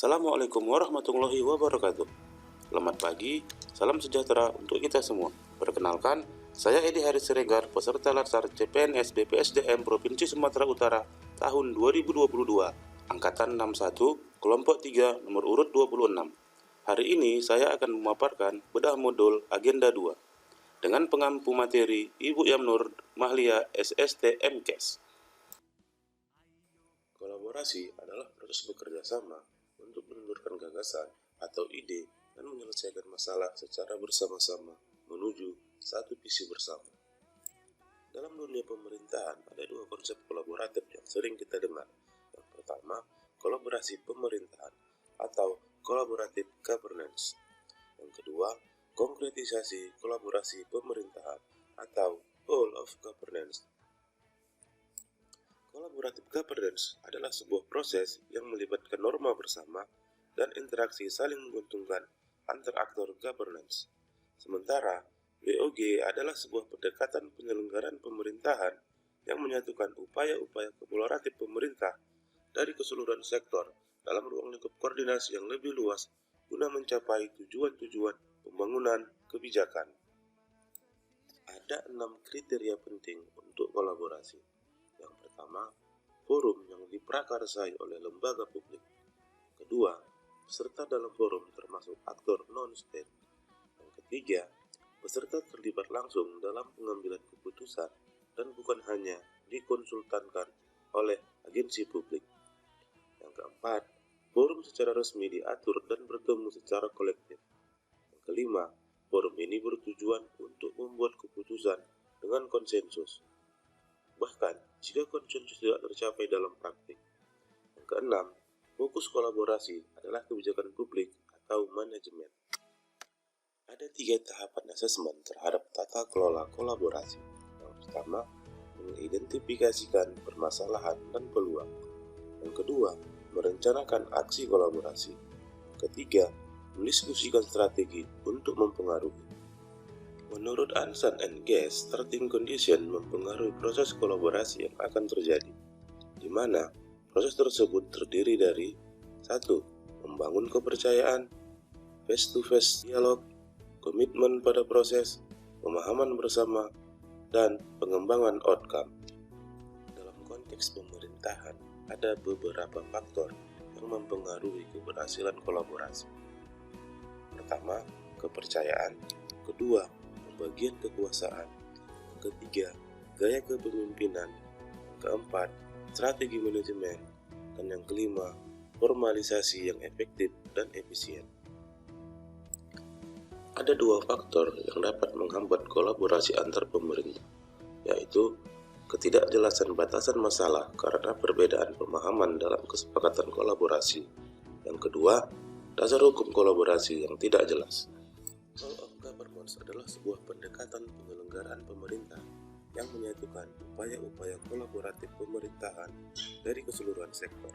Assalamualaikum warahmatullahi wabarakatuh. Selamat pagi, salam sejahtera untuk kita semua. Perkenalkan, saya Edi Haris Siregar, peserta Latsar CPNS BPSDM Provinsi Sumatera Utara tahun 2022, Angkatan 61, Kelompok 3, nomor urut 26. Hari ini saya akan memaparkan bedah modul Agenda 2 dengan pengampu materi Ibu Yamnur Mahlia SST MKes. Kolaborasi adalah proses bekerja sama untuk menelurkan gagasan atau ide dan menyelesaikan masalah secara bersama-sama menuju satu visi bersama. Dalam dunia pemerintahan ada dua konsep kolaboratif yang sering kita dengar. Yang pertama, kolaborasi pemerintahan atau collaborative governance. Yang kedua, konkretisasi kolaborasi pemerintahan atau whole of governance. Collaborative governance adalah sebuah proses yang melibatkan norma bersama dan interaksi saling menguntungkan antar aktor governance. Sementara, WOG adalah sebuah pendekatan penyelenggaraan pemerintahan yang menyatukan upaya-upaya kolaboratif pemerintah dari keseluruhan sektor dalam ruang lingkup koordinasi yang lebih luas guna mencapai tujuan-tujuan pembangunan kebijakan. Ada 6 kriteria penting untuk kolaborasi. Yang pertama, forum yang diprakarsai oleh lembaga publik. Kedua, peserta dalam forum termasuk aktor non-state. Yang ketiga, peserta terlibat langsung dalam pengambilan keputusan dan bukan hanya dikonsultankan oleh agensi publik. Yang keempat, forum secara resmi diatur dan bertemu secara kolektif. Yang kelima, forum ini bertujuan untuk membuat keputusan dengan konsensus. Bahkan, jika konsensus tidak tercapai dalam praktik. Yang keenam, fokus kolaborasi adalah kebijakan publik atau manajemen. Ada 3 tahapan asesmen terhadap tata kelola kolaborasi. Yang pertama, mengidentifikasikan permasalahan dan peluang. Yang kedua, merencanakan aksi kolaborasi. Ketiga, mendiskusikan strategi untuk mempengaruhi. Menurut Ansan and Guest, 13 condition mempengaruhi proses kolaborasi yang akan terjadi, di mana proses tersebut terdiri dari 1. Membangun kepercayaan, face-to-face dialog, komitmen pada proses, pemahaman bersama, dan pengembangan outcome. Dalam konteks pemerintahan, ada beberapa faktor yang mempengaruhi keberhasilan kolaborasi. Pertama, kepercayaan. Kedua, bagian kekuasaan. Ketiga, gaya kepemimpinan. Keempat, strategi manajemen. Dan yang kelima, formalisasi yang efektif dan efisien. Ada 2 faktor yang dapat menghambat kolaborasi antar pemerintah, yaitu ketidakjelasan batasan masalah karena perbedaan pemahaman dalam kesepakatan kolaborasi. Yang kedua, dasar hukum kolaborasi yang tidak jelas. Whole of governance adalah sebuah pendekatan penyelenggaraan pemerintah yang menyatukan upaya-upaya kolaboratif pemerintahan dari keseluruhan sektor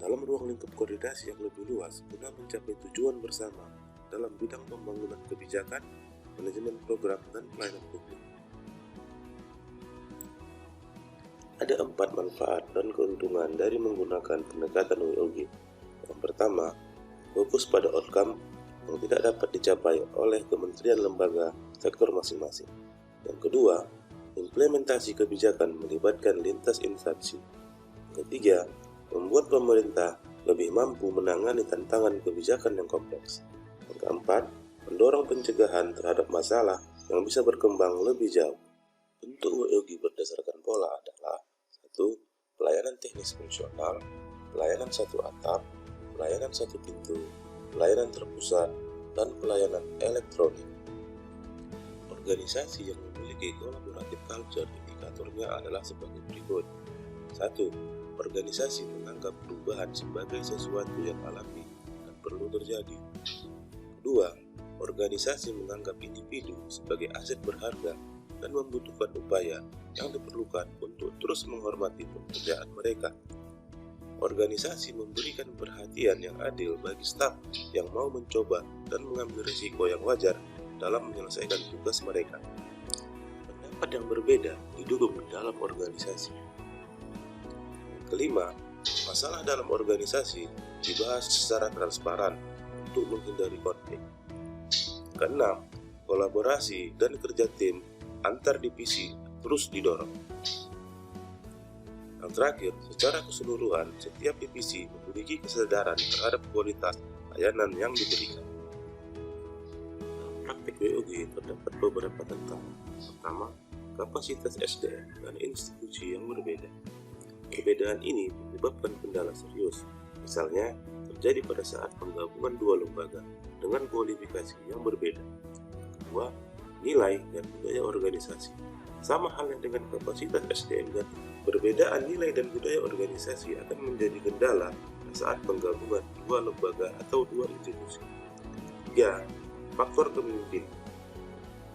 dalam ruang lingkup koordinasi yang lebih luas guna mencapai tujuan bersama dalam bidang pembangunan kebijakan, manajemen program, dan pelayanan publik. Ada 4 manfaat dan keuntungan dari menggunakan pendekatan WOG. Yang pertama, fokus pada outcome yang tidak dapat dicapai oleh kementerian lembaga sektor masing-masing. Yang kedua, implementasi kebijakan melibatkan lintas instansi. Ketiga, membuat pemerintah lebih mampu menangani tantangan kebijakan yang kompleks. Yang keempat, mendorong pencegahan terhadap masalah yang bisa berkembang lebih jauh. Bentuk WOG berdasarkan pola adalah 1. Pelayanan teknis fungsional, pelayanan satu atap, pelayanan satu pintu, pelayanan terpusat, dan pelayanan elektronik. Organisasi yang memiliki collaborative culture indikatornya adalah sebagai berikut. 1. Organisasi menganggap perubahan sebagai sesuatu yang alami dan perlu terjadi. 2. Organisasi menganggap individu sebagai aset berharga dan membutuhkan upaya yang diperlukan untuk terus menghormati pekerjaan mereka. Organisasi memberikan perhatian yang adil bagi staf yang mau mencoba dan mengambil risiko yang wajar dalam menyelesaikan tugas mereka. Pendapat yang berbeda didukung dalam organisasi. Kelima, Masalah dalam organisasi dibahas secara transparan untuk menghindari konflik. Keenam, kolaborasi dan kerja tim antar divisi terus didorong. Yang terakhir, secara keseluruhan, setiap divisi memiliki kesadaran terhadap kualitas layanan yang diberikan. Praktik WOG terdapat beberapa tantangan. Pertama, kapasitas SDM dan institusi yang berbeda. Perbedaan ini menyebabkan kendala serius, misalnya terjadi pada saat penggabungan dua lembaga dengan kualifikasi yang berbeda. Kedua, nilai dan budaya organisasi. Sama halnya dengan kapasitas SDM dan perbedaan nilai dan budaya organisasi akan menjadi kendala saat penggabungan dua lembaga atau dua institusi. Ketiga, faktor kepemimpinan.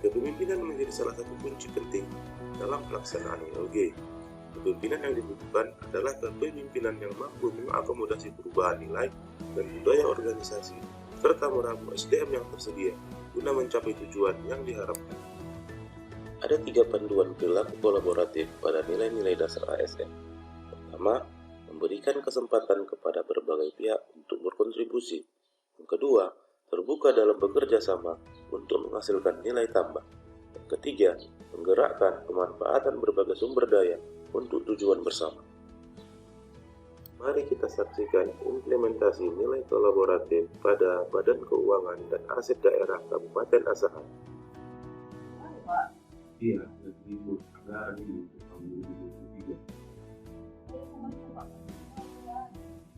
Kepemimpinan menjadi salah satu kunci penting dalam pelaksanaan WOG. Kepemimpinan yang dibutuhkan adalah kepemimpinan yang mampu mengakomodasi perubahan nilai dan budaya organisasi, serta meramu SDM yang tersedia guna mencapai tujuan yang diharapkan. Ada 3 panduan perilaku kolaboratif pada nilai-nilai dasar ASN. Pertama, memberikan kesempatan kepada berbagai pihak untuk berkontribusi. Yang kedua, terbuka dalam bekerja sama untuk menghasilkan nilai tambah. Yang ketiga, menggerakkan pemanfaatan berbagai sumber daya untuk tujuan bersama. Mari kita saksikan implementasi nilai kolaboratif pada Badan Keuangan dan Aset Daerah Kabupaten Asahan. Iya, ribut anggaran ini untuk tahun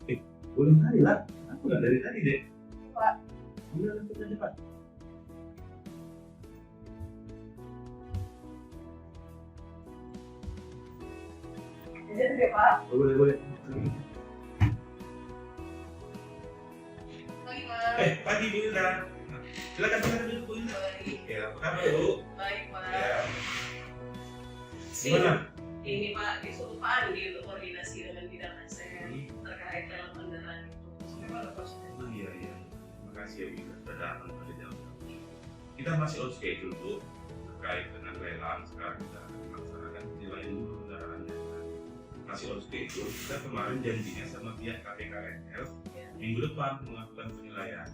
2023. Boleh kali lah, aku nggak dari tadi deh. Pak. Udah cepat. Jajan deh, Pak. Boleh. Pagi, Pak. Pagi Bu Indra. Silakan duduk Bu Indra. Baik. Ya, apa kabar Bu? Baik, Pak. Ya. Gimana? Ini Pak, disuruh Pak Andi untuk koordinasi dengan bidang ASN terkait dalam anggaran itu. Bagaimana prosesnya? Oh, iya. Terima kasih ya Bu Indra sudah datang pada jam. Kita masih on schedule Bu terkait dengan lelang. Sekarang kita melaksanakan penilaian dulu kendaraannya. Masih on schedule. Kita kemarin janjinya sama pihak KPKNL minggu depan melakukan penilaian.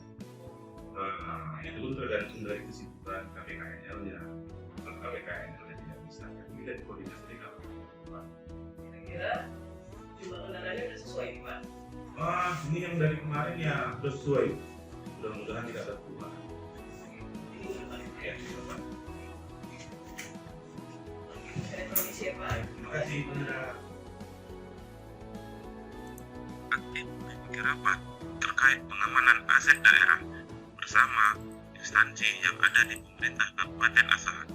Itu pun tergantung dari kesibukan KPKNL-nya. Kalau KPKNL-nya tidak bisa, kami dari koordinasi dengan Pak. Kira-kira jumlah kendaraannya sudah sesuai nih, Pak? Ini yang dari kemarin ya sudah sesuai. Mudah-mudahan tidak ada perubahan. Minggu depan. Ya, Pak. Saya permisi ya, Pak. Terima kasih, Bu Indra. Aktif mengikuti rapat terkait pengamanan aset daerah bersama instansi yang ada di pemerintah Kabupaten Asahan.